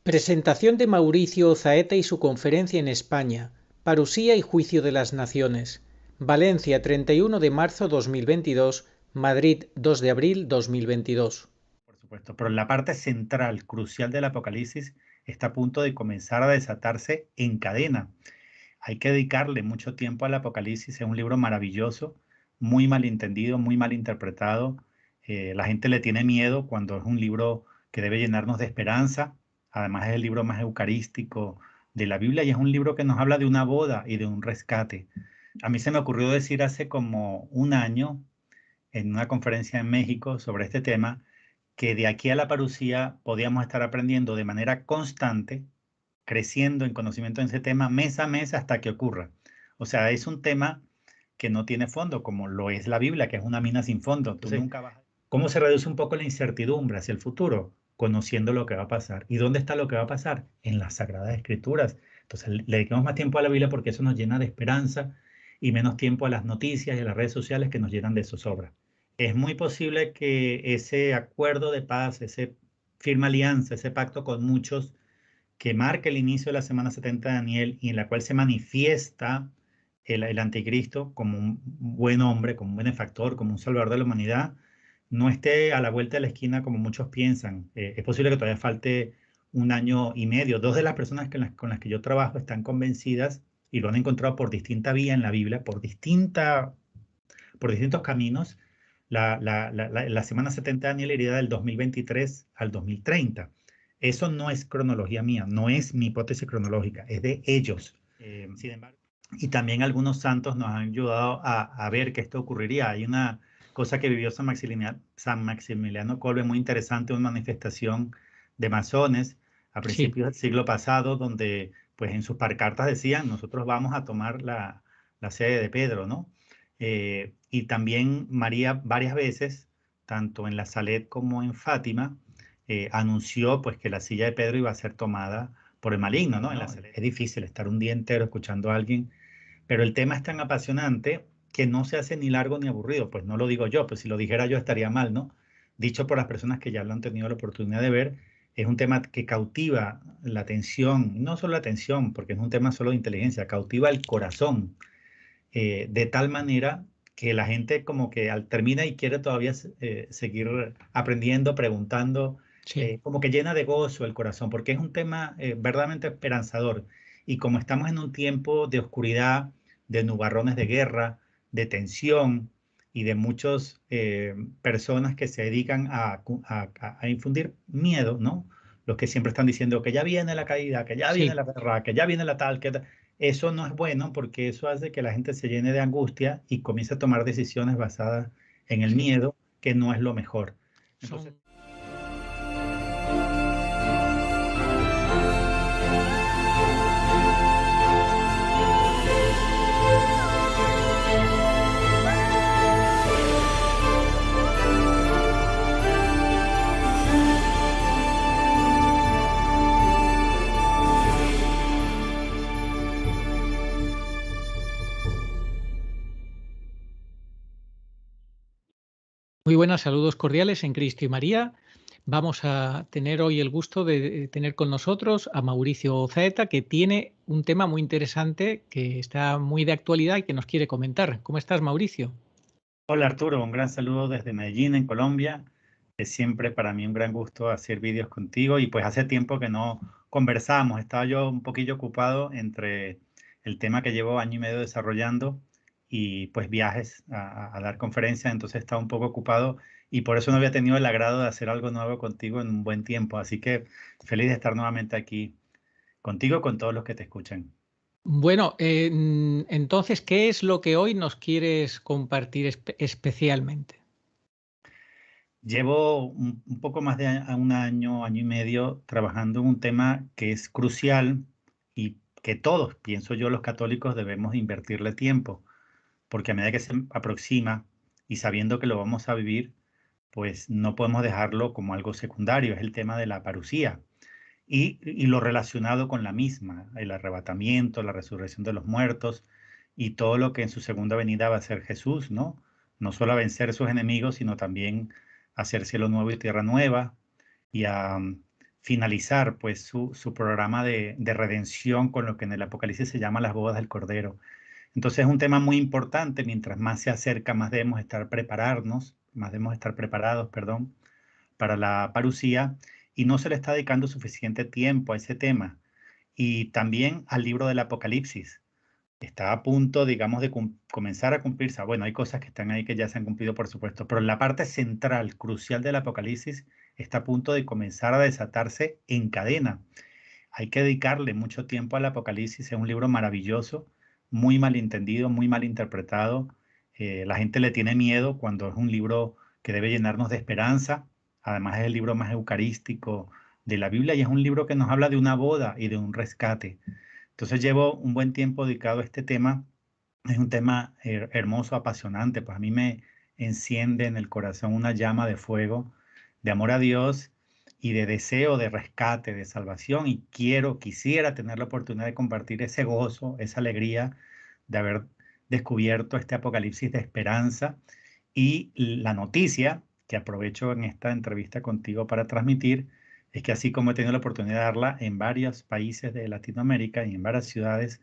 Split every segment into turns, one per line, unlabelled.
Presentación de Mauricio Zaeta y su conferencia en España. Parusía y juicio de las naciones. Valencia, 31 de marzo 2022. Madrid, 2 de abril 2022.
Por supuesto, pero la parte central, crucial del Apocalipsis está a punto de comenzar a desatarse en cadena. Hay que dedicarle mucho tiempo al Apocalipsis, es un libro maravilloso, muy mal entendido, muy mal interpretado. La gente le tiene miedo cuando es un libro que debe llenarnos de esperanza. Además es el libro más eucarístico de la Biblia y es un libro que nos habla de una boda y de un rescate. A mí se me ocurrió decir hace como un año en una conferencia en México sobre este tema que de aquí a la parucía podíamos estar aprendiendo de manera constante, creciendo en conocimiento en ese tema mes a mes hasta que ocurra. O sea, es un tema que no tiene fondo, como lo es la Biblia, que es una mina sin fondo. Tú nunca vas. ¿Cómo se reduce un poco la incertidumbre hacia el futuro? Conociendo lo que va a pasar. ¿Y dónde está lo que va a pasar? En las Sagradas Escrituras. Entonces, le dedicamos más tiempo a la Biblia porque eso nos llena de esperanza y menos tiempo a las noticias y a las redes sociales que nos llenan de zozobra. Es muy posible que ese acuerdo de paz, ese firma alianza, ese pacto con muchos que marca el inicio de la semana 70 de Daniel y en la cual se manifiesta el anticristo como un buen hombre, como un benefactor, como un salvador de la humanidad, no esté a la vuelta de la esquina como muchos piensan. Es posible que todavía falte un año y medio. Dos de las personas con las que yo trabajo están convencidas y lo han encontrado por distinta vía en la Biblia, por distintos caminos. La semana 70 de Daniel iría del 2023 al 2030. Eso no es cronología mía, no es mi hipótesis cronológica, es de ellos. Sin embargo, y también algunos santos nos han ayudado a ver que esto ocurriría. Hay una cosa que vivió San Maximiliano Kolbe muy interesante, una manifestación de masones a
Sí.
principios del siglo pasado, donde pues en sus pancartas decían, nosotros vamos a tomar la sede de Pedro, ¿no? Y también María varias veces, tanto en la Salet como en Fátima, anunció pues que la silla de Pedro iba a ser tomada por el maligno, ¿no? En la Salet. Es difícil estar un día entero escuchando a alguien, pero el tema es tan apasionante que no se hace ni largo ni aburrido. Pues no lo digo yo, pues si lo dijera yo estaría mal, ¿no? Dicho por las personas que ya lo han tenido la oportunidad de ver, es un tema que cautiva la atención, no solo la atención, porque es un tema solo de inteligencia, cautiva el corazón de tal manera que la gente como que termina y quiere todavía seguir aprendiendo, preguntando,
Sí.
como que llena de gozo el corazón, porque es un tema verdaderamente esperanzador. Y como estamos en un tiempo de oscuridad, de nubarrones de guerra, de tensión y de muchas personas que se dedican a infundir miedo, ¿no? Los que siempre están diciendo que ya viene la caída, que ya viene
Sí.
la guerra, que ya viene la tal, eso no es bueno porque eso hace que la gente se llene de angustia y comience a tomar decisiones basadas en el
Sí.
miedo, que no es lo mejor. Entonces,
Son muy buenas, saludos cordiales en Cristo y María. Vamos a tener hoy el gusto de tener con nosotros a Mauricio Zaeta, que tiene un tema muy interesante, que está muy de actualidad y que nos quiere comentar. ¿Cómo estás, Mauricio?
hola Arturo, un gran saludo desde Medellín, en Colombia. Es siempre para mí un gran gusto hacer vídeos contigo y pues hace tiempo que no conversamos. Estaba yo un poquillo ocupado entre el tema que llevo año y medio desarrollando y pues viajes a dar conferencias, entonces estaba un poco ocupado y por eso no había tenido el agrado de hacer algo nuevo contigo en un buen tiempo. Así que feliz de estar nuevamente aquí contigo, con todos los que te escuchan.
Bueno, entonces, ¿qué es lo que hoy nos quieres compartir especialmente?
Llevo un poco más de un año, año y medio trabajando en un tema que es crucial y que todos, pienso yo, los católicos debemos invertirle tiempo, porque a medida que se aproxima y sabiendo que lo vamos a vivir, pues no podemos dejarlo como algo secundario. Es el tema de la parucía y lo relacionado con la misma, el arrebatamiento, la resurrección de los muertos y todo lo que en su segunda venida va a ser Jesús, ¿no? No solo a vencer sus enemigos, sino también a hacer cielo nuevo y tierra nueva y a finalizar pues su programa de redención con lo que en el Apocalipsis se llama las bodas del Cordero. Entonces es un tema muy importante, mientras más se acerca, más debemos estar preparados, perdón, para la parucía, y no se le está dedicando suficiente tiempo a ese tema. Y también al libro del Apocalipsis. Está a punto, digamos, de comenzar a cumplirse. Bueno, hay cosas que están ahí que ya se han cumplido, por supuesto, pero la parte central, crucial del Apocalipsis está a punto de comenzar a desatarse en cadena. Hay que dedicarle mucho tiempo al Apocalipsis. Es un libro maravilloso, muy mal entendido, muy mal interpretado. La gente le tiene miedo cuando es un libro que debe llenarnos de esperanza. Además es el libro más eucarístico de la Biblia y es un libro que nos habla de una boda y de un rescate. Entonces llevo un buen tiempo dedicado a este tema. Es un tema hermoso, apasionante, pues a mí me enciende en el corazón una llama de fuego, de amor a Dios y de deseo de rescate, de salvación. Y quisiera tener la oportunidad de compartir ese gozo, esa alegría de haber descubierto este apocalipsis de esperanza. Y la noticia que aprovecho en esta entrevista contigo para transmitir es que así como he tenido la oportunidad de darla en varios países de Latinoamérica y en varias ciudades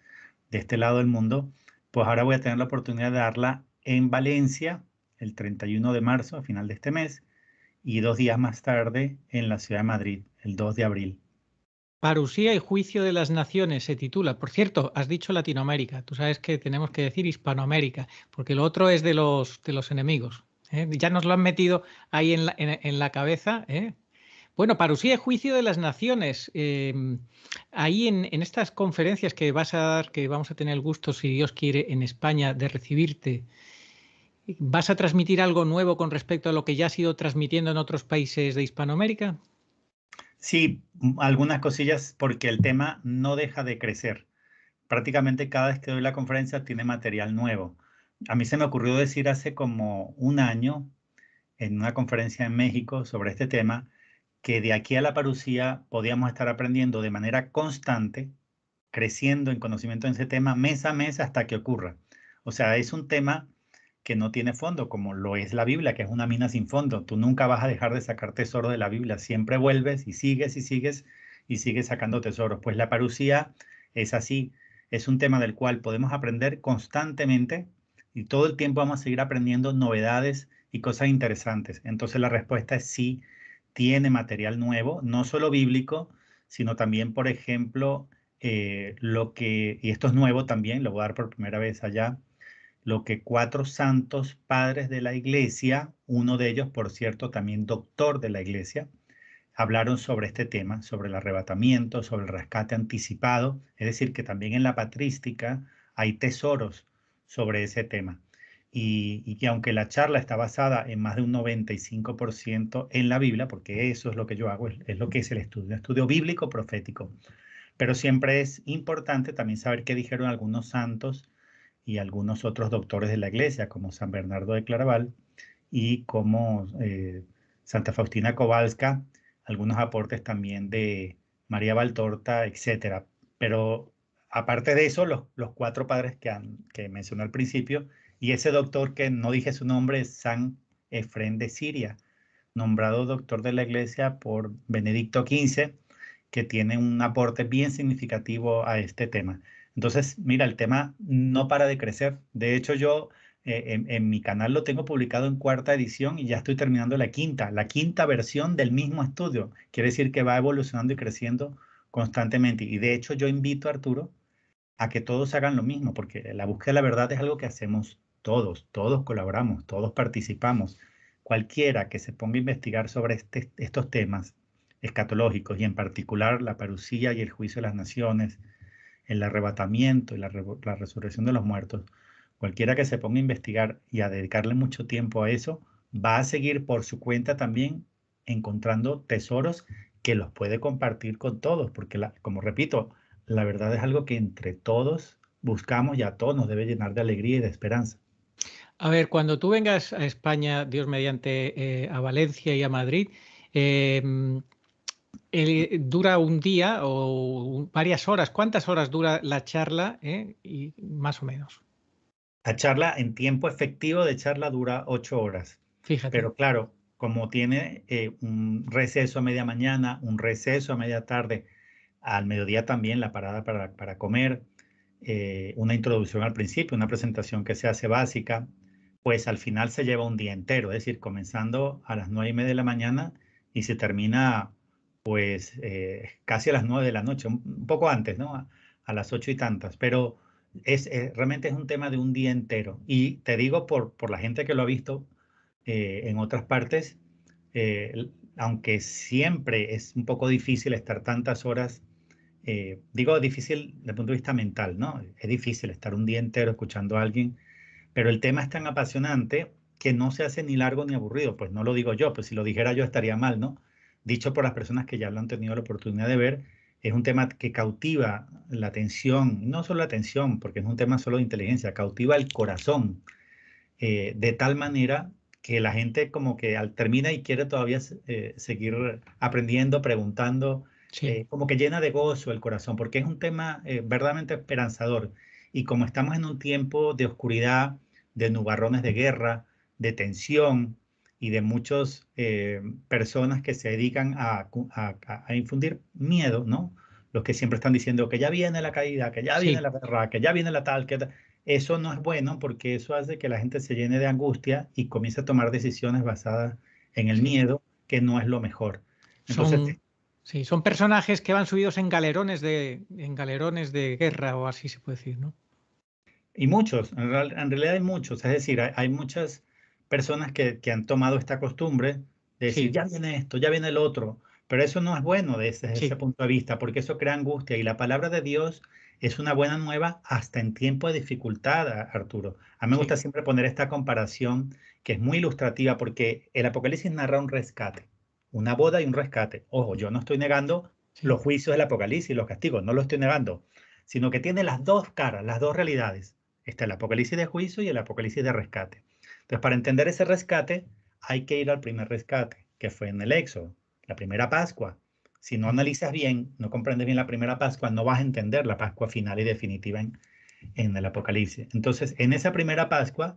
de este lado del mundo, pues ahora voy a tener la oportunidad de darla en Valencia el 31 de marzo, a final de este mes, y 2 días más tarde en la ciudad de Madrid, el 2 de abril.
Parusía y Juicio de las Naciones se titula. Por cierto, has dicho Latinoamérica. Tú sabes que tenemos que decir Hispanoamérica, porque lo otro es de los enemigos. ¿Eh? Ya nos lo han metido ahí en la cabeza. ¿Eh? Bueno, Parusía y Juicio de las Naciones. Ahí en estas conferencias que vas a dar, que vamos a tener el gusto, si Dios quiere, en España, de recibirte, ¿vas a transmitir algo nuevo con respecto a lo que ya has ido transmitiendo en otros países de Hispanoamérica?
Sí, algunas cosillas porque el tema no deja de crecer. Prácticamente cada vez que doy la conferencia tiene material nuevo. A mí se me ocurrió decir hace como un año en una conferencia en México sobre este tema que de aquí a la parucía podíamos estar aprendiendo de manera constante, creciendo en conocimiento en ese tema mes a mes hasta que ocurra. O sea, es un tema que no tiene fondo, como lo es la Biblia, que es una mina sin fondo. Tú nunca vas a dejar de sacar tesoro de la Biblia, siempre vuelves y sigues y sigues y sigues sacando tesoros. Pues la parucía es así, es un tema del cual podemos aprender constantemente y todo el tiempo vamos a seguir aprendiendo novedades y cosas interesantes. Entonces la respuesta es sí, tiene material nuevo, no solo bíblico, sino también, por ejemplo, y esto es nuevo también, lo voy a dar por primera vez allá, lo que 4 santos padres de la iglesia, uno de ellos, por cierto, también doctor de la iglesia, hablaron sobre este tema, sobre el arrebatamiento, sobre el rescate anticipado, es decir, que también en la patrística hay tesoros sobre ese tema. Y que aunque la charla está basada en más de un 95% en la Biblia, porque eso es lo que yo hago, es lo que es el estudio bíblico profético, pero siempre es importante también saber qué dijeron algunos santos y algunos otros doctores de la iglesia, como San Bernardo de Claraval y como Santa Faustina Kowalska, algunos aportes también de María Valtorta, etcétera. Pero aparte de eso, los 4 padres que mencioné al principio, y ese doctor que no dije su nombre es San Efrén de Siria, nombrado doctor de la iglesia por Benedicto XV, que tiene un aporte bien significativo a este tema. Entonces, mira, el tema no para de crecer. De hecho, yo en mi canal lo tengo publicado en 4ª edición y ya estoy terminando la quinta versión del mismo estudio. Quiere decir que va evolucionando y creciendo constantemente. Y de hecho, yo invito a Arturo a que todos hagan lo mismo, porque la búsqueda de la verdad es algo que hacemos todos colaboramos, todos participamos. Cualquiera que se ponga a investigar sobre estos temas escatológicos y en particular la parucía y el juicio de las naciones, el arrebatamiento y la resurrección de los muertos, cualquiera que se ponga a investigar y a dedicarle mucho tiempo a eso, va a seguir por su cuenta también encontrando tesoros que los puede compartir con todos, porque como repito, la verdad es algo que entre todos buscamos y a todos nos debe llenar de alegría y de esperanza.
A ver, cuando tú vengas a España, Dios mediante, a Valencia y a Madrid, eh, ¿dura un día o varias horas? ¿Cuántas horas dura la charla? Y más o menos.
La charla en tiempo efectivo de charla dura 8 horas.
Fíjate.
Pero claro, como tiene un receso a media mañana, un receso a media tarde, al mediodía también la parada para comer, una introducción al principio, una presentación que se hace básica, pues al final se lleva un día entero, es decir, comenzando a las 9:30 de la mañana y se termina pues casi a las 9 de la noche, un poco antes, ¿no? A las 8 y tantas, pero realmente es un tema de un día entero. Y te digo por la gente que lo ha visto en otras partes, aunque siempre es un poco difícil estar tantas horas, digo difícil desde el punto de vista mental, ¿no? Es difícil estar un día entero escuchando a alguien, pero el tema es tan apasionante que no se hace ni largo ni aburrido. Pues no lo digo yo, pues si lo dijera yo estaría mal, ¿no? Dicho por las personas que ya lo han tenido la oportunidad de ver, es un tema que cautiva la atención, no solo la atención, porque es un tema solo de inteligencia, cautiva el corazón, de tal manera que la gente como que termina y quiere todavía seguir aprendiendo, preguntando,
Sí.
como que llena de gozo el corazón, porque es un tema verdaderamente esperanzador. Y como estamos en un tiempo de oscuridad, de nubarrones de guerra, de tensión y de muchas personas que se dedican a infundir miedo, ¿no? Los que siempre están diciendo que ya viene la caída, que ya viene
Sí,
la guerra, que ya viene la tal, eso no es bueno porque eso hace que la gente se llene de angustia y comience a tomar decisiones basadas en el
sí.
miedo, que no es lo mejor. Entonces,
Son, sí, son personajes que van subidos en galerones de guerra o así se puede decir, ¿no?
y muchos, en realidad hay muchos, es decir, hay muchas personas que han tomado esta costumbre de decir,
Sí,
ya viene esto, ya viene el otro, pero eso no es bueno desde ese
sí,
punto de vista, porque eso crea angustia y la palabra de Dios es una buena nueva hasta en tiempo de dificultad, Arturo. A mí me gusta
sí,
siempre poner esta comparación que es muy ilustrativa porque el Apocalipsis narra un rescate, una boda y un rescate. Ojo, yo no estoy negando
sí.
los juicios del Apocalipsis y los castigos, no lo estoy negando, sino que tiene las dos caras, las dos realidades. Está el apocalipsis de juicio y el apocalipsis de rescate. Entonces, para entender ese rescate, hay que ir al primer rescate, que fue en el Éxodo, la primera Pascua. Si no
Mm.
analizas bien, no comprendes bien la primera Pascua, no vas a entender la Pascua final y definitiva en el Apocalipsis. Entonces, en esa primera Pascua,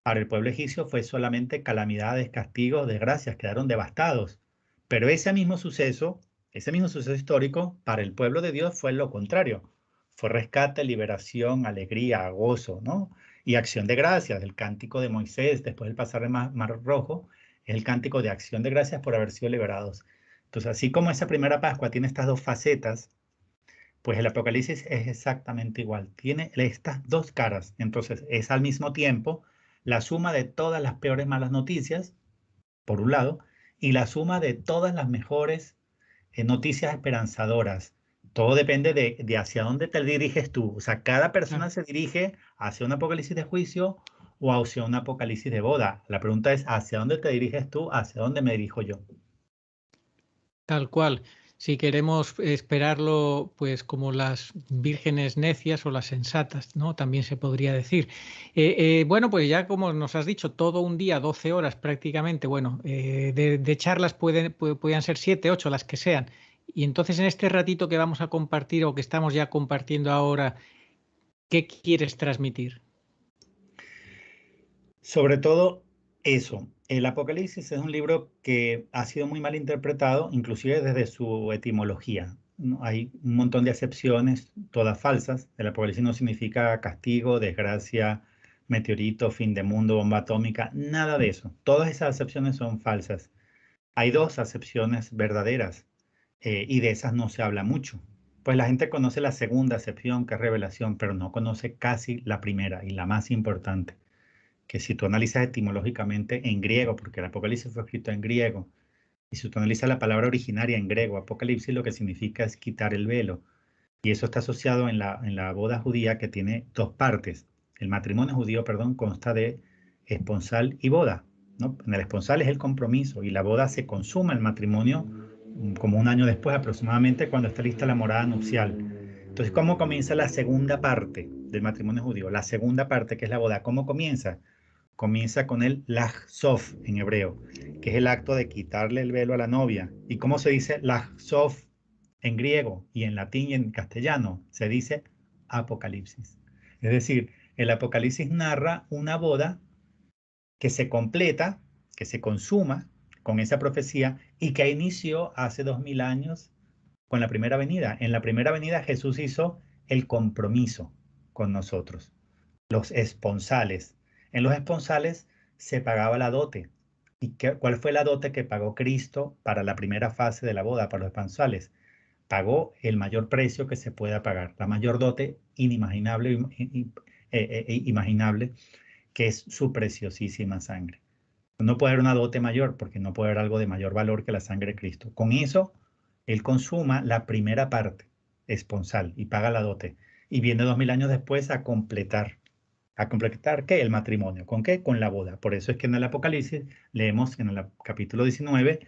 para el pueblo egipcio fue solamente calamidades, castigos, desgracias, quedaron devastados. Pero ese mismo suceso histórico, para el pueblo de Dios fue lo contrario. Fue rescate, liberación, alegría, gozo, ¿no? Y acción de gracias. El cántico de Moisés, después del pasar el mar Rojo, es el cántico de acción de gracias por haber sido liberados. Entonces, así como esa primera Pascua tiene estas dos facetas, pues el Apocalipsis es exactamente igual. Tiene estas dos caras. Entonces, es al mismo tiempo la suma de todas las peores malas noticias, por un lado, y la suma de todas las mejores noticias esperanzadoras. Todo depende de hacia dónde te diriges tú. O sea, cada persona
Claro.
se dirige hacia un apocalipsis de juicio o hacia un apocalipsis de boda. La pregunta es, ¿hacia dónde te diriges tú? ¿Hacia dónde me dirijo yo?
Tal cual. Si queremos esperarlo, pues como las vírgenes necias o las sensatas, ¿no? También se podría decir. Bueno, pues ya como nos has dicho, todo un día, 12 horas prácticamente, bueno, de charlas pueden ser 7, 8, las que sean. Y entonces en este ratito que vamos a compartir o que estamos ya compartiendo ahora, ¿qué quieres transmitir?
Sobre todo eso. El Apocalipsis es un libro que ha sido muy mal interpretado, inclusive desde su etimología. ¿No? Hay un montón de acepciones, todas falsas. El Apocalipsis no significa castigo, desgracia, meteorito, fin de mundo, bomba atómica, nada de eso. Todas esas acepciones son falsas. Hay dos acepciones verdaderas y de esas no se habla mucho. Pues la gente conoce la segunda acepción, que es revelación, pero no conoce casi la primera y la más importante, que si tú analizas etimológicamente en griego, porque el Apocalipsis fue escrito en griego, y si tú analizas la palabra originaria en griego, Apocalipsis lo que significa es quitar el velo, y eso está asociado en la boda judía que tiene dos partes. El matrimonio judío, perdón, consta de esponsal y boda, ¿no? En el esponsal es el compromiso y la boda se consuma el matrimonio como un año después aproximadamente cuando está lista la morada nupcial. Entonces, ¿cómo comienza la segunda parte del matrimonio judío? La segunda parte, que es la boda, ¿cómo comienza? Comienza con el Lach-Sof en hebreo, que es el acto de quitarle el velo a la novia. ¿Y cómo se dice Lach-Sof en griego y en latín y en castellano? Se dice Apocalipsis. Es decir, el Apocalipsis narra una boda que se completa, que se consuma con esa profecía y que inició hace 2000 años con la primera venida. En la primera venida Jesús hizo el compromiso con nosotros, los esponsales. En los esponsales se pagaba la dote. ¿Y cuál fue la dote que pagó Cristo para la primera fase de la boda, para los esponsales? Pagó el mayor precio que se pueda pagar, la mayor dote inimaginable, imaginable, que es su preciosísima sangre. No puede haber una dote mayor porque no puede haber algo de mayor valor que la sangre de Cristo. Con eso, Él consuma la primera parte esponsal y paga la dote. Y viene 2000 años después a completar. ¿A completar qué? El matrimonio. ¿Con qué? Con la boda. Por eso es que en el Apocalipsis leemos en el capítulo 19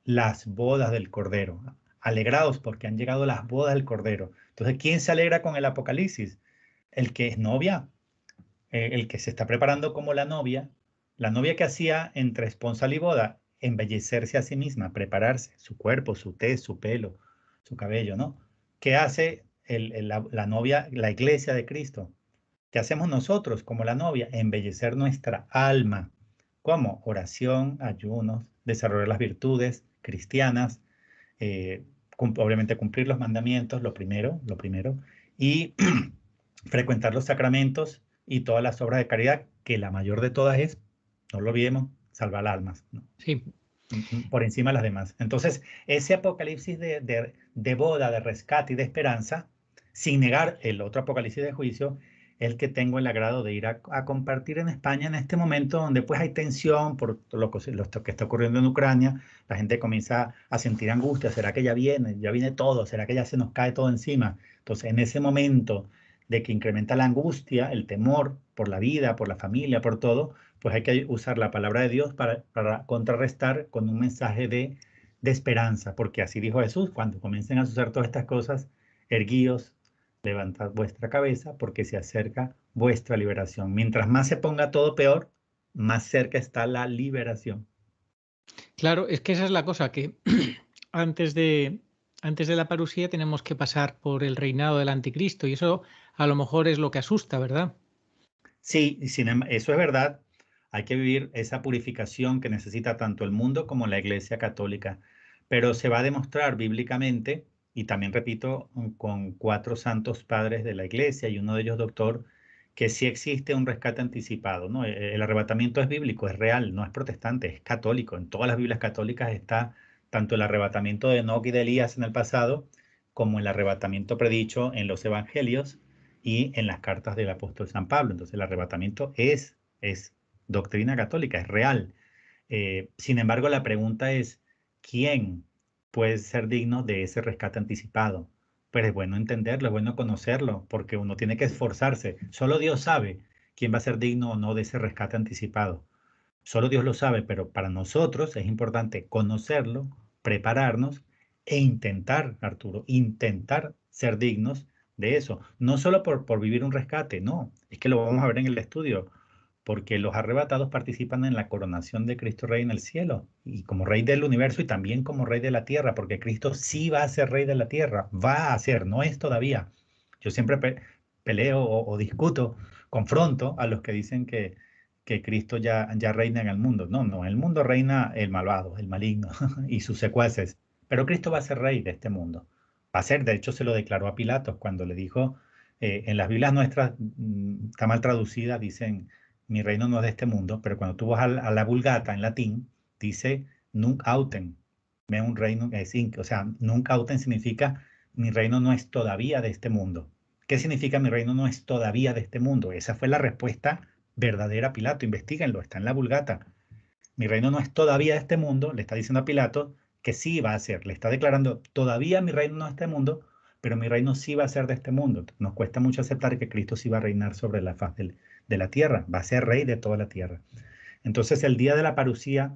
las bodas del Cordero. Alegrados porque han llegado las bodas del Cordero. Entonces, ¿quién se alegra con el Apocalipsis? El que es novia, el que se está preparando como la novia que hacía entre esponsal y boda, embellecerse a sí misma, prepararse, su cuerpo, su tez, su pelo, su cabello, ¿no? ¿Qué hace la novia, la iglesia de Cristo? ¿Qué hacemos nosotros como la novia? Embellecer nuestra alma. ¿Cómo? Oración, ayunos, desarrollar las virtudes cristianas, obviamente cumplir los mandamientos, lo primero, y frecuentar los sacramentos y todas las obras de caridad, que la mayor de todas es, no lo olvidemos, salvar almas, ¿no?
Sí.
Por encima de las demás. Entonces, ese apocalipsis de boda, de rescate y de esperanza, sin negar el otro apocalipsis de juicio, el que tengo el agrado de ir a compartir en España en este momento donde pues hay tensión por lo que está ocurriendo en Ucrania. La gente comienza a sentir angustia. ¿Será que ya viene todo? ¿Será que ya se nos cae todo encima? Entonces, en ese momento de que incrementa la angustia, el temor por la vida, por la familia, por todo, pues hay que usar la palabra de Dios para contrarrestar con un mensaje de esperanza, porque así dijo Jesús: cuando comiencen a suceder todas estas cosas, erguíos, levantad vuestra cabeza, porque se acerca vuestra liberación. Mientras más se ponga todo peor, más cerca está la liberación.
Claro, es que esa es la cosa, que antes de la parusía tenemos que pasar por el reinado del anticristo, y eso a lo mejor es lo que asusta, ¿verdad?
Sí, eso es verdad. Hay que vivir esa purificación que necesita tanto el mundo como la Iglesia Católica. Pero se va a demostrar bíblicamente, y también repito, con 4 santos padres de la Iglesia y uno de ellos doctor, que sí existe un rescate anticipado, ¿no? El arrebatamiento es bíblico, es real, no es protestante, es católico. En todas las Biblias católicas está tanto el arrebatamiento de Enoc y de Elías en el pasado, como el arrebatamiento predicho en los evangelios y en las cartas del apóstol San Pablo. Entonces el arrebatamiento es doctrina católica, es real. Sin embargo, la pregunta es, ¿quién puede ser digno de ese rescate anticipado? Pero es bueno entenderlo, es bueno conocerlo, porque uno tiene que esforzarse. Solo Dios sabe quién va a ser digno o no de ese rescate anticipado. Solo Dios lo sabe, pero para nosotros es importante conocerlo, prepararnos e intentar, Arturo, intentar ser dignos de eso. No solo por vivir un rescate, no, es que lo vamos a ver en el estudio, porque los arrebatados participan en la coronación de Cristo Rey en el cielo, y como Rey del universo y también como Rey de la tierra, porque Cristo sí va a ser Rey de la tierra, va a ser, no es todavía. Yo siempre peleo o discuto, confronto a los que dicen que Cristo ya reina en el mundo. No, no, en el mundo reina el malvado, el maligno y sus secuaces, pero Cristo va a ser rey de este mundo. Va a ser, de hecho, se lo declaró a Pilatos cuando le dijo, en las Biblias nuestras, está mal traducida, dicen, mi reino no es de este mundo, pero cuando tú vas a la Vulgata en latín, dice, nunc autem, un reino, o sea, nunc autem significa, mi reino no es todavía de este mundo. ¿Qué significa mi reino no es todavía de este mundo? Esa fue la respuesta verdadera a Pilato. Investíguenlo, está en la Vulgata. Mi reino no es todavía de este mundo, le está diciendo a Pilato que sí va a ser, le está declarando, todavía mi reino no es de este mundo, pero mi reino sí va a ser de este mundo. Nos cuesta mucho aceptar que Cristo sí va a reinar sobre la faz de la tierra, va a ser rey de toda la tierra. Entonces el día de la parusía,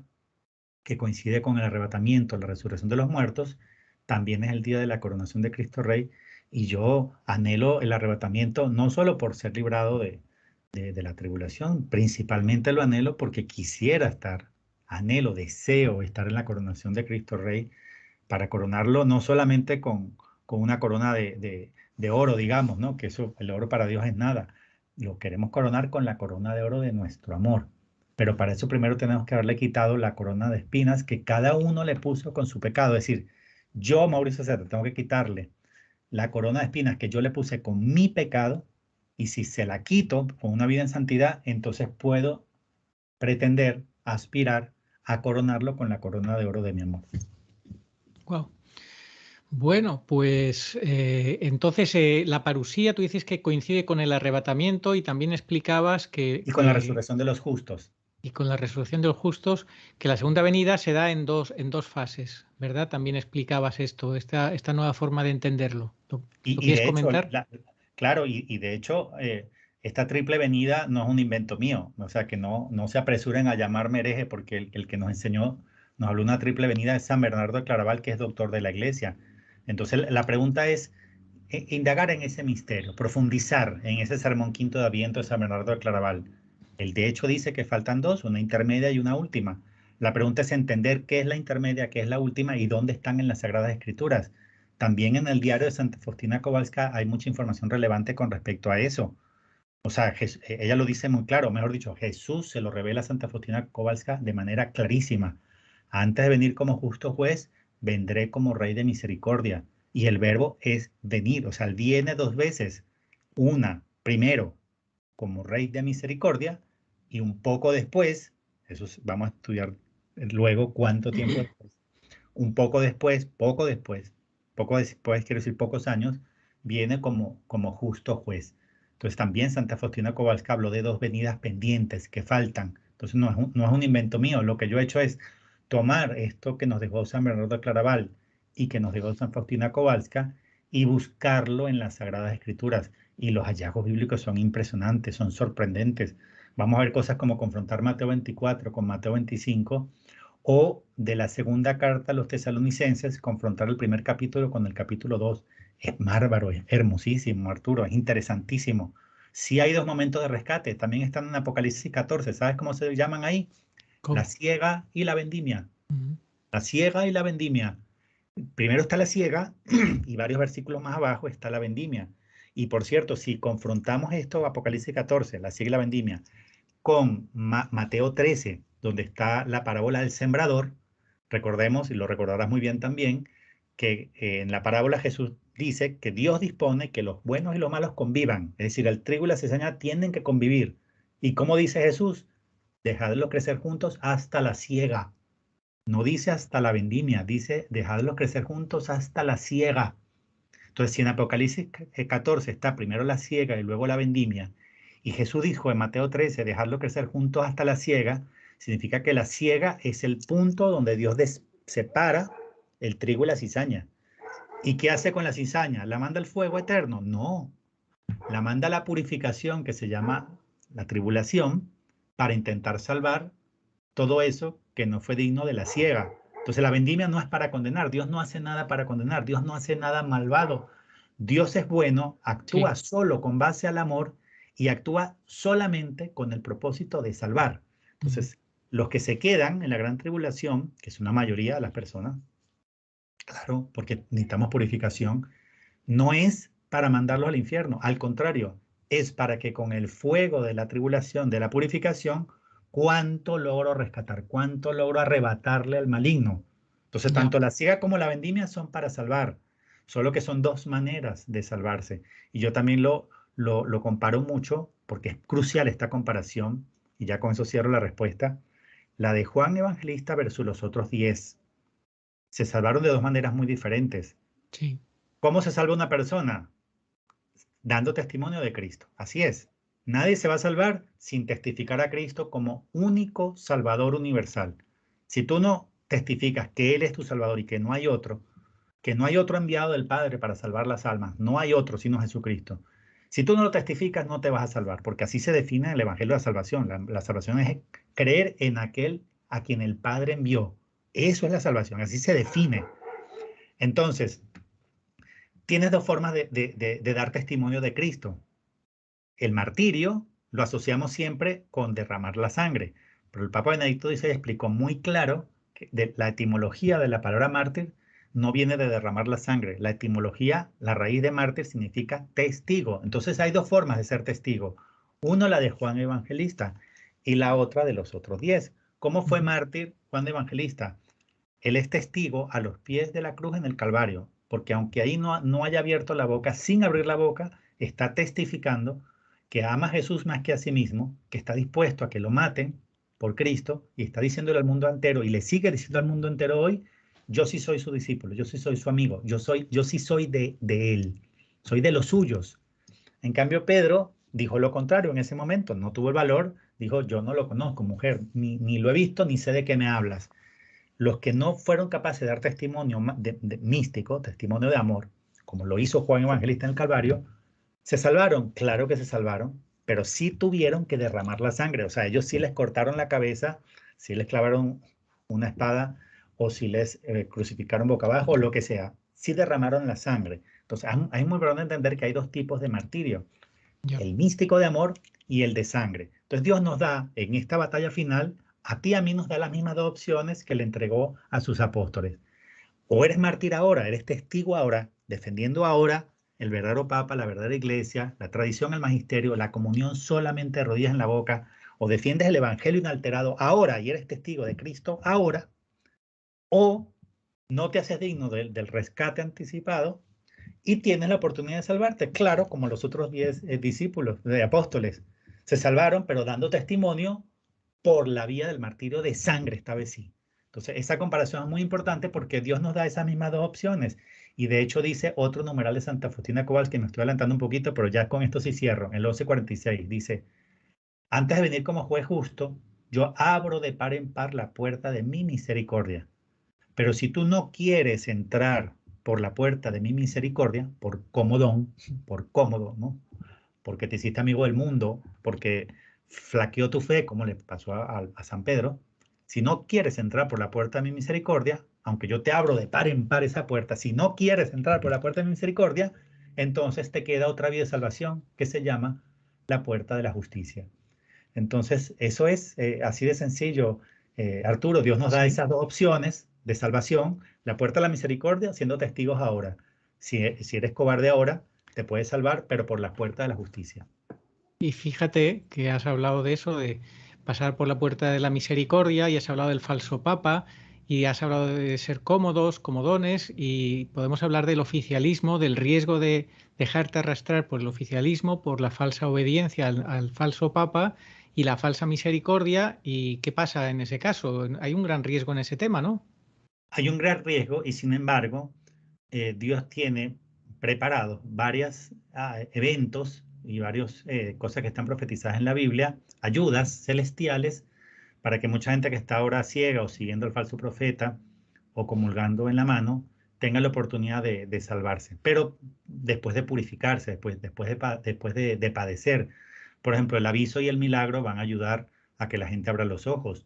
que coincide con el arrebatamiento, la resurrección de los muertos, también es el día de la coronación de Cristo Rey, y yo anhelo el arrebatamiento no solo por ser librado de la tribulación, principalmente lo anhelo porque quisiera estar, anhelo, deseo estar en la coronación de Cristo Rey, para coronarlo no solamente con una corona de oro, digamos, ¿no? Que eso, el oro para Dios es nada. Lo queremos coronar con la corona de oro de nuestro amor. Pero para eso primero tenemos que haberle quitado la corona de espinas que cada uno le puso con su pecado. Es decir, yo, Mauricio Zeta, tengo que quitarle la corona de espinas que yo le puse con mi pecado, y si se la quito con una vida en santidad, entonces puedo pretender, aspirar a coronarlo con la corona de oro de mi amor.
Wow. Bueno, pues entonces la parusía, tú dices que coincide con el arrebatamiento y también explicabas
Y con la resurrección de los justos.
y con la resurrección de los justos, que la segunda venida se da en dos fases, ¿verdad? También explicabas esto, esta nueva forma de entenderlo. ¿Lo
Y
quieres
de hecho,
comentar?
claro, y de hecho, esta triple venida no es un invento mío. O sea, que no se apresuren a llamarme hereje, porque el que nos enseñó, nos habló una triple venida es San Bernardo de Claraval, que es doctor de la iglesia. Entonces, la pregunta es indagar en ese misterio, profundizar en ese sermón quinto de Adviento de San Bernardo de Claraval. Él de hecho dice que faltan dos, una intermedia y una última. La pregunta es entender qué es la intermedia, qué es la última y dónde están en las Sagradas Escrituras. También en el diario de Santa Faustina Kowalska hay mucha información relevante con respecto a eso. O sea, ella lo dice muy claro, mejor dicho, Jesús se lo revela a Santa Faustina Kowalska de manera clarísima. Antes de venir como justo juez, vendré como rey de misericordia. Y el verbo es venir, o sea, él viene dos veces. Una, primero, como rey de misericordia, y un poco después, vamos a estudiar luego cuánto tiempo después, un poco después, poco después, quiero decir pocos años, viene como justo juez. Entonces también Santa Faustina Kowalska habló de dos venidas pendientes que faltan. Entonces no es un invento mío, lo que yo he hecho es tomar esto que nos dejó San Bernardo de Claraval y que nos dejó Santa Faustina Kowalska y buscarlo en las Sagradas Escrituras. Y los hallazgos bíblicos son impresionantes, son sorprendentes. Vamos a ver cosas como confrontar Mateo 24 con Mateo 25, o de la segunda carta a los tesalonicenses, confrontar el primer capítulo con el capítulo 2. Es bárbaro, es hermosísimo, Arturo, es interesantísimo. Sí hay dos momentos de rescate, también están en Apocalipsis 14. ¿Sabes cómo se llaman ahí?
¿Cómo?
La ciega y la vendimia. La ciega y la vendimia. Primero está la ciega y varios versículos más abajo está la vendimia. Y por cierto, si confrontamos esto, Apocalipsis 14, la ciega y la vendimia, con Mateo 13, donde está la parábola del sembrador, recordemos, y lo recordarás muy bien también, que en la parábola Jesús dice que Dios dispone que los buenos y los malos convivan, es decir, el trigo y la cizaña tienen que convivir. ¿Y cómo dice Jesús? Dejadlos crecer juntos hasta la siega. No dice hasta la vendimia, dice dejadlos crecer juntos hasta la siega. Entonces, si en Apocalipsis 14 está primero la siega y luego la vendimia, y Jesús dijo en Mateo 13, dejadlo crecer juntos hasta la siega, significa que la siega es el punto donde Dios separa el trigo y la cizaña. ¿Y qué hace con la cizaña? ¿La manda al fuego eterno? No, la manda a la purificación que se llama la tribulación para intentar salvar todo eso que no fue digno de la siega. Entonces la vendimia no es para condenar, Dios no hace nada para condenar, Dios no hace nada malvado. Dios es bueno, actúa solo con base al amor y actúa solamente con el propósito de salvar. Entonces, los que se quedan en la gran tribulación, que es una mayoría de las personas, claro, porque necesitamos purificación, no es para mandarlos al infierno, al contrario, es para que con el fuego de la tribulación, de la purificación, cuánto logro rescatar, cuánto logro arrebatarle al maligno. Entonces, tanto la ciega como la vendimia son para salvar, solo que son dos maneras de salvarse. Y yo también lo comparo mucho, porque es crucial esta comparación, y ya con eso cierro la respuesta, la de Juan Evangelista versus los otros 10. Se salvaron de dos maneras muy diferentes.
Sí.
¿Cómo se salva una persona? Dando testimonio de Cristo. Así es. Nadie se va a salvar sin testificar a Cristo como único Salvador universal. Si tú no testificas que Él es tu Salvador y que no hay otro enviado del Padre para salvar las almas, no hay otro sino Jesucristo. Si tú no lo testificas, no te vas a salvar, porque así se define el Evangelio de la salvación. La salvación es creer en aquel a quien el Padre envió. Eso es la salvación, así se define. Entonces, tienes dos formas de dar testimonio de Cristo. El martirio lo asociamos siempre con derramar la sangre, pero el Papa Benedicto XVI explicó muy claro que la etimología de la palabra mártir no viene de derramar la sangre. La etimología, la raíz de mártir significa testigo. Entonces hay dos formas de ser testigo. Uno, la de Juan Evangelista, y la otra de los otros 10. ¿Cómo fue mártir Juan de Evangelista? Él es testigo a los pies de la cruz en el Calvario, porque aunque ahí no haya abierto la boca, sin abrir la boca, está testificando que ama a Jesús más que a sí mismo, que está dispuesto a que lo maten por Cristo, y está diciéndole al mundo entero, y le sigue diciendo al mundo entero hoy: yo sí soy su discípulo, yo sí soy su amigo, yo sí soy de él, soy de los suyos. En cambio, Pedro dijo lo contrario en ese momento, no tuvo el valor, dijo: yo no lo conozco, mujer, ni lo he visto, ni sé de qué me hablas. Los que no fueron capaces de dar testimonio místico, testimonio de amor, como lo hizo Juan Evangelista en el Calvario, ¿se salvaron? Claro que se salvaron, pero sí tuvieron que derramar la sangre. O sea, ellos sí les cortaron la cabeza, sí les clavaron una espada, o si les crucificaron boca abajo, o lo que sea. Sí derramaron la sangre. Entonces, hay muy importante entender que hay dos tipos de martirio: el místico de amor y el de sangre. Entonces, Dios nos da, en esta batalla final, a ti y a mí nos da las mismas dos opciones que le entregó a sus apóstoles. O eres mártir ahora, eres testigo ahora, defendiendo ahora el verdadero Papa, la verdadera Iglesia, la tradición, el magisterio, la comunión solamente de rodillas en la boca, o defiendes el Evangelio inalterado ahora y eres testigo de Cristo ahora, o no te haces digno del rescate anticipado y tienes la oportunidad de salvarte. Claro, como los otros 10 discípulos, de apóstoles, se salvaron, pero dando testimonio por la vía del martirio de sangre, esta vez sí. Entonces, esa comparación es muy importante porque Dios nos da esas mismas dos opciones. Y de hecho dice otro numeral de Santa Faustina Kowal, que me estoy adelantando un poquito, pero ya con esto sí cierro, el 1146, dice: antes de venir como juez justo, yo abro de par en par la puerta de mi misericordia. Pero si tú no quieres entrar por la puerta de mi misericordia, por comodón, por cómodo, ¿no? Porque te hiciste amigo del mundo, porque flaqueó tu fe, como le pasó a San Pedro, si no quieres entrar por la puerta de mi misericordia, aunque yo te abro de par en par esa puerta, si no quieres entrar por la puerta de mi misericordia, entonces te queda otra vía de salvación que se llama la puerta de la justicia. Entonces, eso es así de sencillo, Arturo. Dios nos da esas dos opciones de salvación: la puerta de la misericordia, siendo testigos ahora. Si eres cobarde ahora, te puedes salvar, pero por la puerta de la justicia.
Y fíjate que has hablado de eso, de pasar por la puerta de la misericordia, y has hablado del falso papa, y has hablado de ser cómodos, comodones, y podemos hablar del oficialismo, del riesgo de dejarte arrastrar por el oficialismo, por la falsa obediencia al falso papa y la falsa misericordia. ¿Y qué pasa en ese caso? Hay un gran riesgo en ese tema, ¿no?
Hay un gran riesgo y, sin embargo, Dios tiene preparados varios eventos y varias cosas que están profetizadas en la Biblia, ayudas celestiales, para que mucha gente que está ahora ciega o siguiendo al falso profeta o comulgando en la mano tenga la oportunidad de salvarse, pero después de purificarse, después de padecer. Por ejemplo, el aviso y el milagro van a ayudar a que la gente abra los ojos.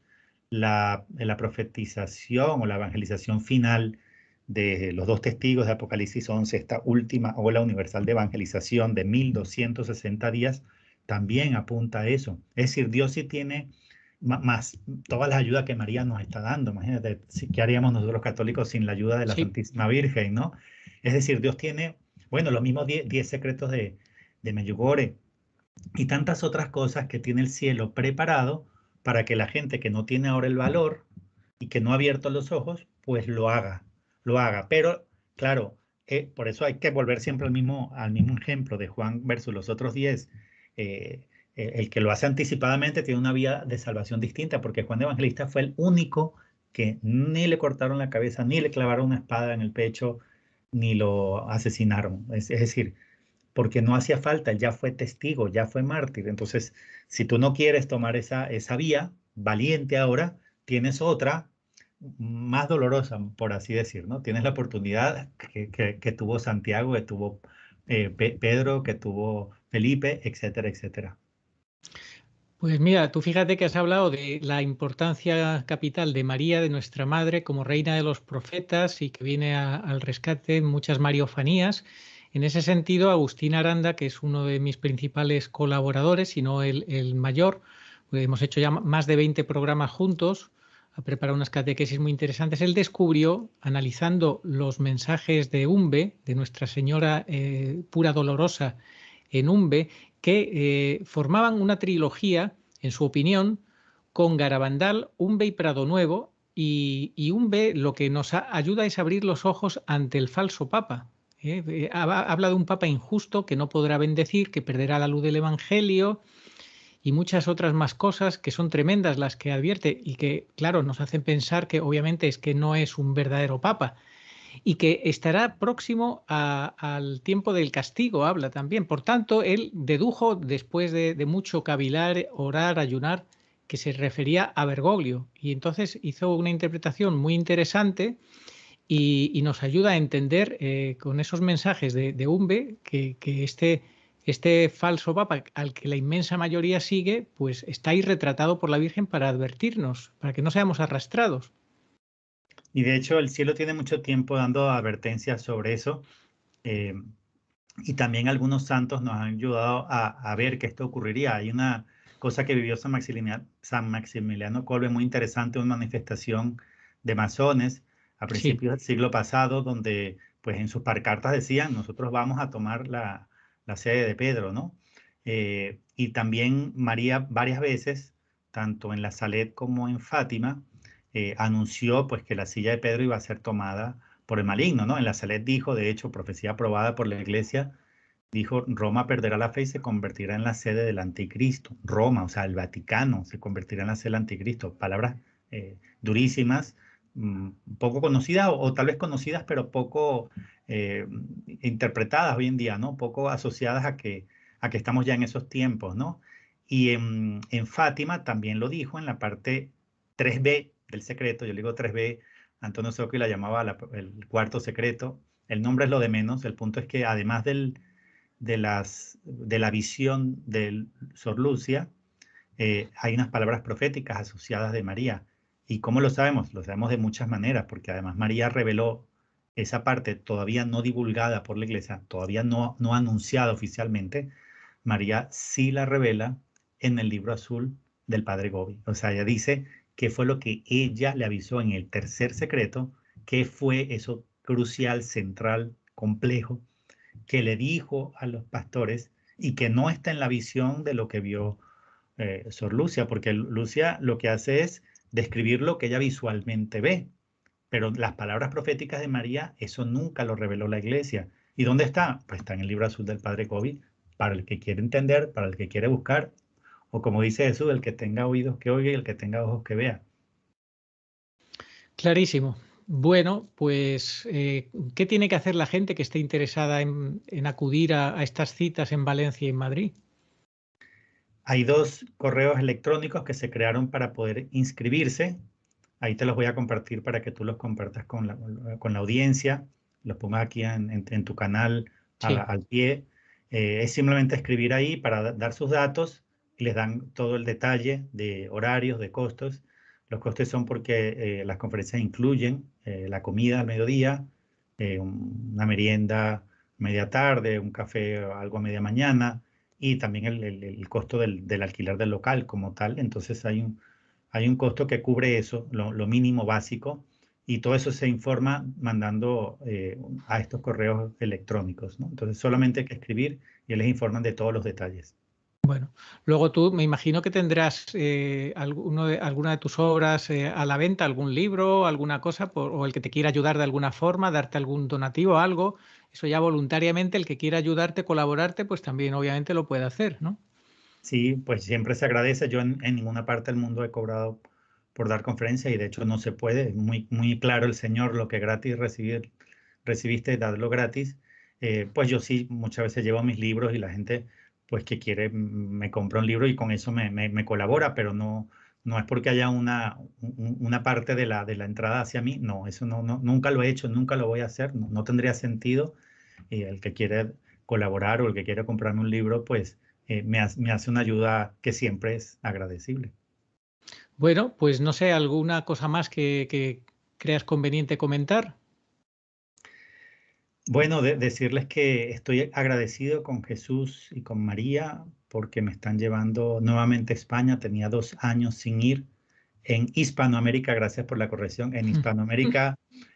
La profetización o la evangelización final de los dos testigos de Apocalipsis 11, esta última ola universal de evangelización de 1260 días, también apunta a eso. Es decir, Dios sí tiene más todas las ayudas que María nos está dando. Imagínate, ¿qué haríamos nosotros los católicos sin la ayuda de la Santísima Virgen, ¿no? Es decir, Dios tiene, bueno, los mismos 10 secretos de Medjugorje y tantas otras cosas que tiene el cielo preparado para que la gente que no tiene ahora el valor y que no ha abierto los ojos, pues lo haga. Pero, claro, por eso hay que volver siempre al mismo ejemplo de Juan versus los otros 10. El que lo hace anticipadamente tiene una vía de salvación distinta, porque Juan de Evangelista fue el único que ni le cortaron la cabeza, ni le clavaron una espada en el pecho, ni lo asesinaron. Es decir, porque no hacía falta, él ya fue testigo, ya fue mártir. Entonces, si tú no quieres tomar esa vía, valiente ahora, tienes otra más dolorosa, por así decir, ¿no? Tienes la oportunidad que tuvo Santiago, que tuvo Pedro, que tuvo Felipe, etcétera, etcétera.
Pues mira, tú fíjate que has hablado de la importancia capital de María, de nuestra Madre, como reina de los profetas, y que viene al rescate en muchas mariofanías. En ese sentido, Agustín Aranda, que es uno de mis principales colaboradores, si no el mayor, pues hemos hecho ya más de 20 programas juntos, ha preparado unas catequesis muy interesantes. Él descubrió, analizando los mensajes de Umbe, de Nuestra Señora Pura Dolorosa en Umbe, que formaban una trilogía, en su opinión, con Garabandal, Umbe y Prado Nuevo. Y Umbe lo que nos ayuda es abrir los ojos ante el falso papa. Habla de un papa injusto que no podrá bendecir, que perderá la luz del Evangelio y muchas otras más cosas que son tremendas las que advierte y que, claro, nos hacen pensar que obviamente es que no es un verdadero papa y que estará próximo al tiempo del castigo, habla también. Por tanto, él dedujo, después de mucho cavilar, orar, ayunar, que se refería a Bergoglio. Y entonces hizo una interpretación muy interesante y nos ayuda a entender con esos mensajes de Umbe que este falso papa al que la inmensa mayoría sigue, pues está ahí retratado por la Virgen para advertirnos, para que no seamos arrastrados.
Y de hecho el cielo tiene mucho tiempo dando advertencias sobre eso. eh, y también algunos santos nos han ayudado a ver que esto ocurriría. Hay una cosa que vivió San Maximiliano Kolbe muy interesante, una manifestación de masones a
Sí,
principios del siglo pasado, donde pues en sus pancartas decían, nosotros vamos a tomar la sede de Pedro, ¿no? Y también María varias veces, tanto en la Salet como en Fátima, anunció pues que la silla de Pedro iba a ser tomada por el maligno, ¿no? En la Salet dijo, de hecho, profecía aprobada por la Iglesia, dijo, Roma perderá la fe y se convertirá en la sede del anticristo. Roma, o sea, el Vaticano, se convertirá en la sede del anticristo. Palabras durísimas, poco conocidas o tal vez conocidas, pero poco eh, interpretadas hoy en día, ¿no? Poco asociadas a que estamos ya en esos tiempos, ¿no? Y en Fátima también lo dijo en la parte 3b del secreto, yo le digo 3b, Antonio Socchi la llamaba el cuarto secreto, el nombre es lo de menos, el punto es que además de la visión de Sor Lucia, hay unas palabras proféticas asociadas de María. ¿Y cómo lo sabemos? Lo sabemos de muchas maneras, porque además María reveló esa parte todavía no divulgada por la iglesia, todavía no anunciada oficialmente. María sí la revela en el libro azul del Padre Gobi. O sea, ella dice qué fue lo que ella le avisó en el tercer secreto, qué fue eso crucial, central, complejo, que le dijo a los pastores y que no está en la visión de lo que vio Sor Lucia, porque Lucia lo que hace es describir lo que ella visualmente ve, pero las palabras proféticas de María, eso nunca lo reveló la iglesia. ¿Y dónde está? Pues está en el libro azul del Padre Gobi, para el que quiere entender, para el que quiere buscar, o como dice Jesús, el que tenga oídos que oiga y el que tenga ojos que vea.
clarísimo. Bueno, pues, ¿qué tiene que hacer la gente que esté interesada en acudir a estas citas en Valencia y en Madrid?
Hay dos correos electrónicos que se crearon para poder inscribirse. Ahí te los voy a compartir para que tú los compartas con la audiencia, los pongas aquí en tu canal
Sí,
al pie. Es simplemente escribir ahí para dar sus datos y les dan todo el detalle de horarios, de costos. Los costes son porque las conferencias incluyen la comida al mediodía, una merienda media tarde, un café o algo a media mañana y también el costo del alquiler del local como tal. Entonces hay un costo que cubre eso, lo mínimo básico, y todo eso se informa mandando a estos correos electrónicos, ¿no? Entonces solamente hay que escribir y les informan de todos los detalles.
bueno. Luego tú me imagino que tendrás alguna de tus obras a la venta, algún libro, alguna cosa, o el que te quiera ayudar de alguna forma, darte algún donativo, algo. Eso ya voluntariamente, el que quiera ayudarte, colaborarte, pues también obviamente lo puede hacer, ¿no?
Sí, pues siempre se agradece. Yo en ninguna parte del mundo he cobrado por dar conferencias y de hecho no se puede. Es muy, muy claro el Señor, lo que gratis recibiste, dadlo gratis. Pues yo sí, muchas veces llevo mis libros y la gente pues que quiere me compra un libro y con eso me colabora, pero no es porque haya una parte de la entrada hacia mí. No, eso nunca lo he hecho, nunca lo voy a hacer, no tendría sentido. Y el que quiere colaborar o el que quiere comprarme un libro, pues me hace una ayuda que siempre es agradecible.
Bueno, pues no sé, alguna cosa más que creas conveniente comentar.
Bueno, decirles que estoy agradecido con Jesús y con María porque me están llevando nuevamente a España. Tenía 2 años sin ir en Hispanoamérica, gracias por la corrección. En Hispanoamérica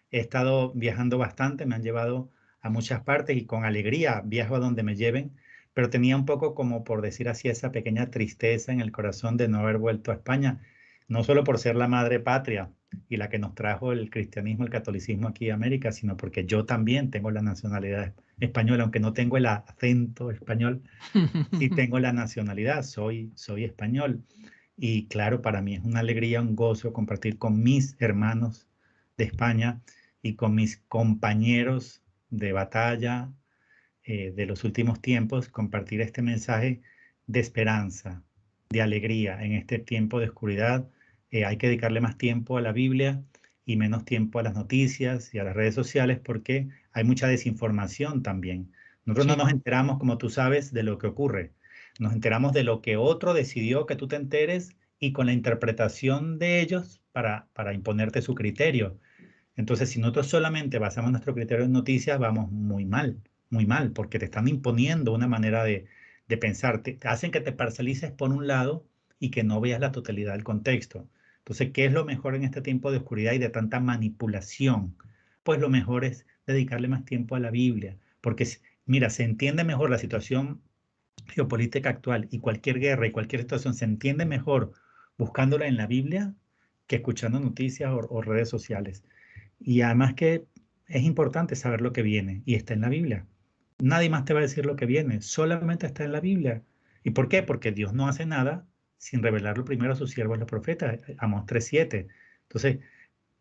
he estado viajando bastante, me han llevado a muchas partes y con alegría viajo a donde me lleven, pero tenía un poco como por decir así esa pequeña tristeza en el corazón de no haber vuelto a España. no solo por ser la madre patria y la que nos trajo el cristianismo, el catolicismo aquí a América, sino porque yo también tengo la nacionalidad española, aunque no tengo el acento español, sí tengo la nacionalidad, soy español. Y claro, para mí es una alegría, un gozo compartir con mis hermanos de España y con mis compañeros de batalla de los últimos tiempos, compartir este mensaje de esperanza, de alegría en este tiempo de oscuridad. Hay que dedicarle más tiempo a la Biblia y menos tiempo a las noticias y a las redes sociales porque hay mucha desinformación también. Nosotros no
Sí,
nos enteramos, como tú sabes, de lo que ocurre. Nos enteramos de lo que otro decidió que tú te enteres y con la interpretación de ellos para imponerte su criterio. Entonces, si nosotros solamente basamos nuestro criterio en noticias, vamos muy mal, porque te están imponiendo una manera de pensar, te hacen que te parcialices por un lado y que no veas la totalidad del contexto. Entonces, ¿qué es lo mejor en este tiempo de oscuridad y de tanta manipulación? Pues lo mejor es dedicarle más tiempo a la Biblia, porque mira, se entiende mejor la situación geopolítica actual y cualquier guerra y cualquier situación se entiende mejor buscándola en la Biblia que escuchando noticias o redes sociales. Y además que es importante saber lo que viene y está en la Biblia. Nadie más te va a decir lo que viene, solamente está en la Biblia. ¿Y por qué? Porque Dios no hace nada sin revelarlo primero a sus siervos los profetas, Amós 3:7. Entonces,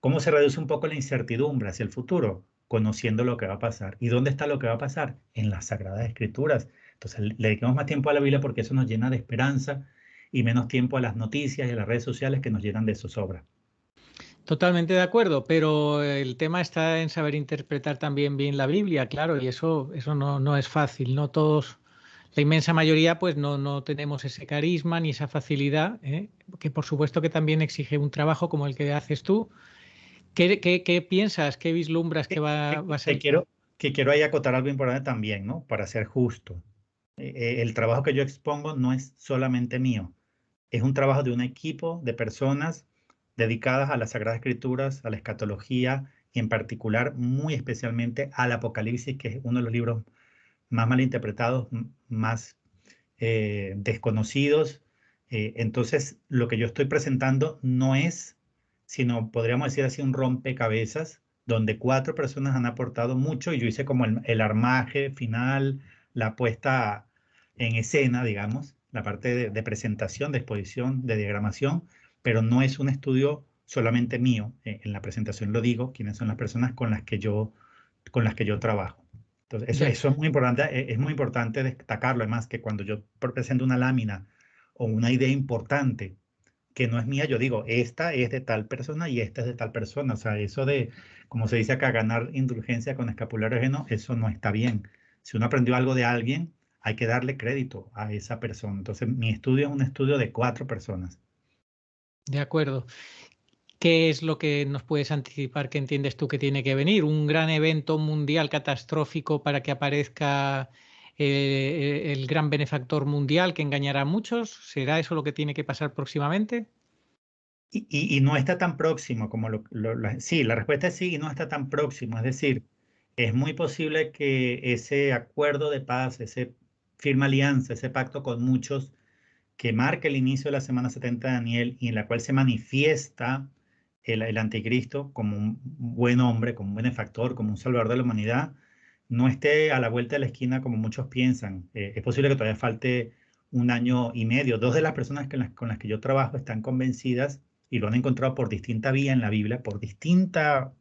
¿cómo se reduce un poco la incertidumbre hacia el futuro? Conociendo lo que va a pasar. ¿Y dónde está lo que va a pasar? En las Sagradas Escrituras. Entonces, le dediquemos más tiempo a la Biblia porque eso nos llena de esperanza y menos tiempo a las noticias y a las redes sociales que nos llenan de zozobra.
totalmente de acuerdo, pero el tema está en saber interpretar también bien la Biblia, claro, y eso no es fácil. No todos, la inmensa mayoría, pues no tenemos ese carisma ni esa facilidad, ¿eh? Que por supuesto que también exige un trabajo como el que haces tú. ¿Qué piensas? ¿Qué vislumbras que
Que,
va a
que
ser?
quiero, que quiero ahí acotar algo importante también, ¿no? Para ser justo. El trabajo que yo expongo no es solamente mío, es un trabajo de un equipo de personas dedicadas a las Sagradas Escrituras, a la escatología y en particular, muy especialmente al Apocalipsis, que es uno de los libros más malinterpretados, más desconocidos. Entonces, lo que yo estoy presentando no es, sino podríamos decir así, un rompecabezas donde 4 personas han aportado mucho y yo hice como el armaje final, la puesta en escena, digamos, la parte de presentación, de exposición, de diagramación, pero no es un estudio solamente mío. En la presentación lo digo, quiénes son las personas con las que yo trabajo. Entonces, eso,
Ya.
eso es muy importante destacarlo. Además, que cuando yo presento una lámina o una idea importante que no es mía, yo digo, esta es de tal persona y esta es de tal persona. O sea, eso de, como se dice acá, ganar indulgencia con escapulario ajeno, eso no está bien. Si uno aprendió algo de alguien, hay que darle crédito a esa persona. Entonces, mi estudio es un estudio de 4 personas.
De acuerdo. ¿Qué es lo que nos puedes anticipar que entiendes tú que tiene que venir? ¿Un gran evento mundial catastrófico para que aparezca el gran benefactor mundial que engañará a muchos? ¿Será eso lo que tiene que pasar próximamente?
Y no está tan próximo como sí, la respuesta es sí y no está tan próximo. Es decir, es muy posible que ese acuerdo de paz, ese firma alianza, ese pacto con muchos que marca el inicio de la semana 70 de Daniel y en la cual se manifiesta el anticristo como un buen hombre, como un benefactor, como un salvador de la humanidad, no esté a la vuelta de la esquina como muchos piensan. Es posible que todavía falte un año y medio. Dos de las personas con las que yo trabajo están convencidas y lo han encontrado por distinta vía en la Biblia, por distintos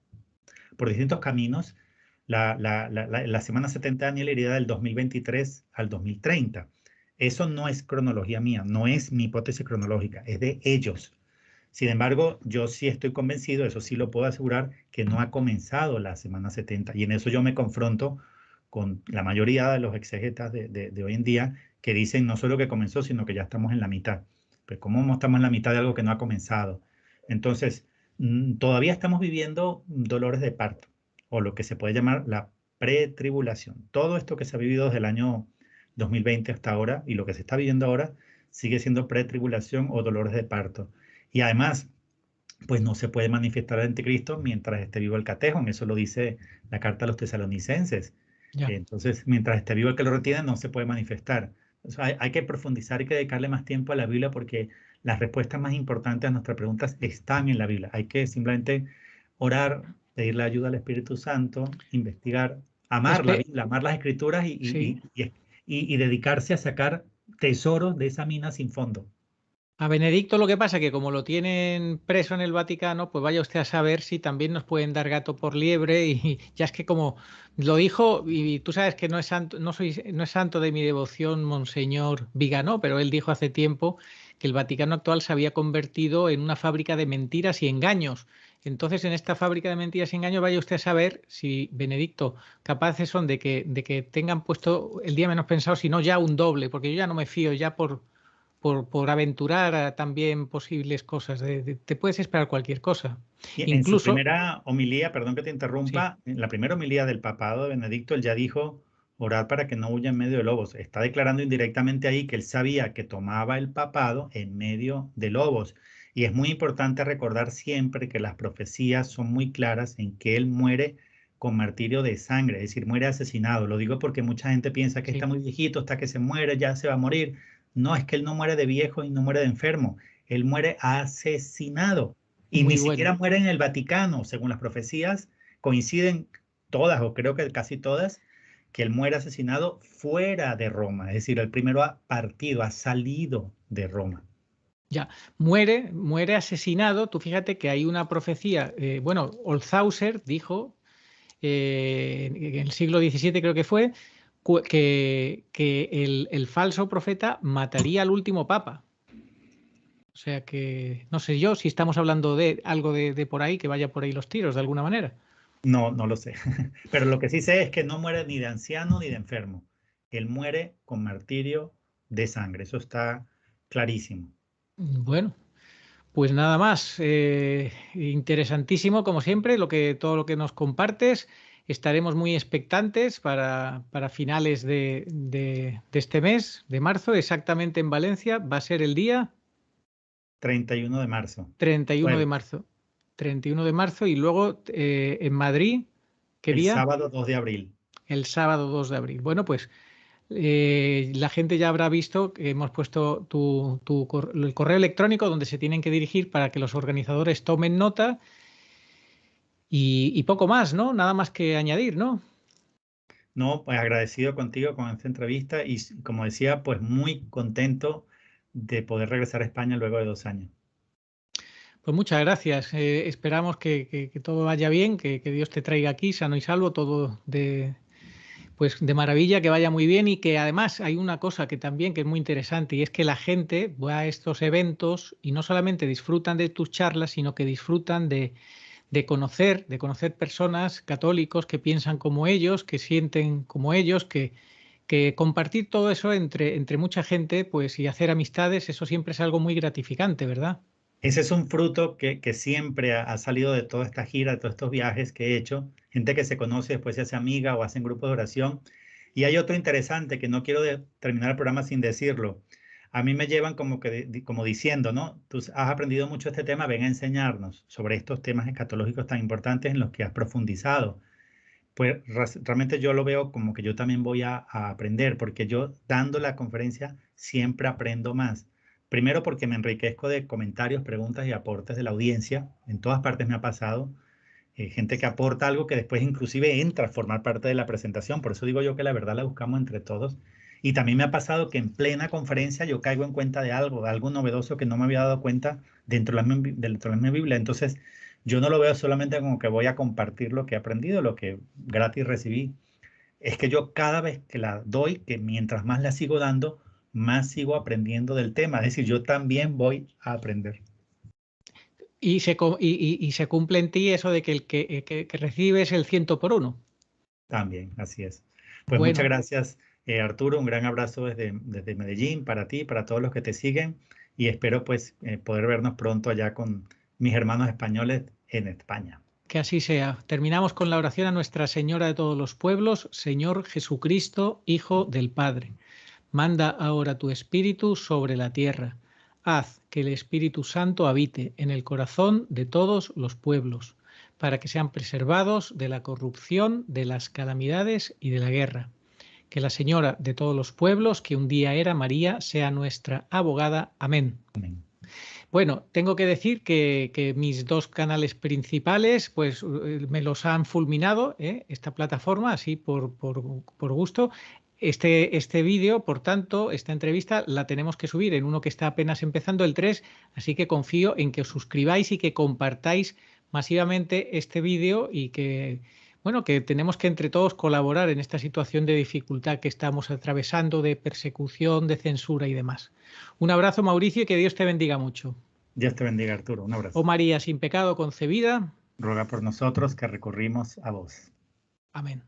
caminos. La semana 70 de Daniel iría del 2023 al 2030. Eso no es cronología mía, no es mi hipótesis cronológica, es de ellos. Sin embargo, yo sí estoy convencido, eso sí lo puedo asegurar, que no ha comenzado la semana 70. Y en eso yo me confronto con la mayoría de los exegetas de hoy en día que dicen no solo que comenzó, sino que ya estamos en la mitad. Pero ¿cómo estamos en la mitad de algo que no ha comenzado? Entonces, todavía estamos viviendo dolores de parto, o lo que se puede llamar la pretribulación. Todo esto que se ha vivido desde el año 2020 hasta ahora y lo que se está viviendo ahora sigue siendo pretribulación o dolores de parto. Y además, pues no se puede manifestar el anticristo mientras esté vivo el catejón. Eso lo dice la carta a los tesalonicenses.
Ya.
Entonces, mientras esté vivo el que lo retiene, no se puede manifestar. Entonces, hay que profundizar y que dedicarle más tiempo a la Biblia porque las respuestas más importantes a nuestras preguntas están en la Biblia. Hay que simplemente orar, pedirle ayuda al Espíritu Santo, investigar, amar la Biblia, amar las Escrituras
Sí.
y dedicarse a sacar tesoros de esa mina sin fondo.
A Benedicto lo que pasa que como lo tienen preso en el Vaticano, pues vaya usted a saber si también nos pueden dar gato por liebre y ya es que como lo dijo, y tú sabes que no es santo, no es santo de mi devoción, Monseñor Viganó, pero él dijo hace tiempo que el Vaticano actual se había convertido en una fábrica de mentiras y engaños. Entonces, en esta fábrica de mentiras y engaños, vaya usted a saber si Benedicto capaces son de que tengan puesto el día menos pensado, si no ya un doble, porque yo ya no me fío ya por aventurar también posibles cosas. Te puedes esperar cualquier cosa.
Y en su
Incluso,
primera homilía, perdón que te
sí,
interrumpa, en la primera homilía del papado de Benedicto, él ya dijo, orad para que no huya en medio de lobos. Está declarando indirectamente ahí que él sabía que tomaba el papado en medio de lobos. Y es muy importante recordar siempre que las profecías son muy claras en que él muere con martirio de sangre, es decir, muere asesinado. Lo digo porque mucha gente piensa que está
sí,
muy viejito, hasta que se muere, ya se va a morir. No, es que él no muere de viejo y no muere de enfermo, él muere asesinado. Y ni
muy bueno.
siquiera muere en el Vaticano, según las profecías, coinciden todas, o creo que casi todas, que él muere asesinado fuera de Roma. Es decir, el primero ha partido, ha salido de Roma.
Ya, muere asesinado. Tú fíjate que hay una profecía, bueno, Olshauser dijo en el siglo XVII creo que fue, que el falso profeta mataría al último papa. O sea que no sé yo si estamos hablando de algo de por ahí, que vaya por ahí los tiros de alguna manera.
No, no lo sé. Pero lo que sí sé es que no muere ni de anciano ni de enfermo. Él muere con martirio de sangre. Eso está clarísimo.
Bueno, pues nada más. Interesantísimo, como siempre, todo lo que nos compartes. Estaremos muy expectantes para finales de este mes, de marzo, exactamente en Valencia. Va a ser el día
31 de marzo.
31 de
Jueves.
marzo. 31 de marzo y luego en Madrid, ¿qué
El
día?
sábado 2 de abril.
El sábado 2 de abril. Bueno, pues la gente ya habrá visto que hemos puesto el correo electrónico donde se tienen que dirigir para que los organizadores tomen nota y poco más, ¿no? Nada más que añadir, ¿no?
No, pues agradecido contigo con esta entrevista y como decía, pues muy contento de poder regresar a España luego de 2 años.
Pues muchas gracias. Esperamos que todo vaya bien, que Dios te traiga aquí sano y salvo, todo pues de maravilla, que vaya muy bien y que además hay una cosa que también que es muy interesante y es que la gente va a estos eventos y no solamente disfrutan de tus charlas, sino que disfrutan de conocer personas católicos que piensan como ellos, que sienten como ellos, que compartir todo eso entre mucha gente, pues y hacer amistades, eso siempre es algo muy gratificante, ¿verdad?
Ese es un fruto que siempre ha salido de toda esta gira, de todos estos viajes que he hecho. Gente que se conoce, después se hace amiga o hacen grupos de oración. Y hay otro interesante que no quiero terminar el programa sin decirlo. A mí me llevan como que como diciendo, ¿no? Tú has aprendido mucho este tema, ven a enseñarnos sobre estos temas escatológicos tan importantes en los que has profundizado. Pues realmente yo lo veo como que yo también voy a aprender, porque yo dando la conferencia siempre aprendo más. Primero porque me enriquezco de comentarios, preguntas y aportes de la audiencia. En todas partes me ha pasado. Gente que aporta algo que después inclusive entra a formar parte de la presentación. Por eso digo yo que la verdad la buscamos entre todos. Y también me ha pasado que en plena conferencia yo caigo en cuenta de algo novedoso que no me había dado cuenta dentro de la misma Biblia. Entonces, yo no lo veo solamente como que voy a compartir lo que he aprendido, lo que gratis recibí. Es que yo cada vez que la doy, que mientras más la sigo dando, más sigo aprendiendo del tema. Es decir, yo también voy a aprender.
Y se cumple en ti eso de que el que recibe es el 100 por uno.
También, así es. Pues muchas
Bueno,
gracias, Arturo. Un gran abrazo desde Medellín para ti, para todos los que te siguen. Y espero pues poder vernos pronto allá con mis hermanos españoles en España.
que así sea. Terminamos con la oración a Nuestra Señora de todos los pueblos, Señor Jesucristo, Hijo del Padre. Manda ahora tu Espíritu sobre la tierra. Haz que el Espíritu Santo habite en el corazón de todos los pueblos, para que sean preservados de la corrupción, de las calamidades y de la guerra. Que la Señora de todos los pueblos, que un día era María, sea nuestra abogada. Amén.
Amén.
Bueno, tengo que decir que mis dos canales principales pues me los han fulminado, esta plataforma, así por gusto. Este vídeo, por tanto, esta entrevista la tenemos que subir en uno que está apenas empezando, el 3, así que confío en que os suscribáis y que compartáis masivamente este vídeo y que, bueno, que tenemos que entre todos colaborar en esta situación de dificultad que estamos atravesando, de persecución, de censura y demás. Un abrazo, Mauricio, y que Dios te bendiga mucho.
Dios te bendiga, Arturo. Un abrazo.
Oh María, sin pecado concebida.
Ruega por nosotros que recurrimos a vos.
Amén.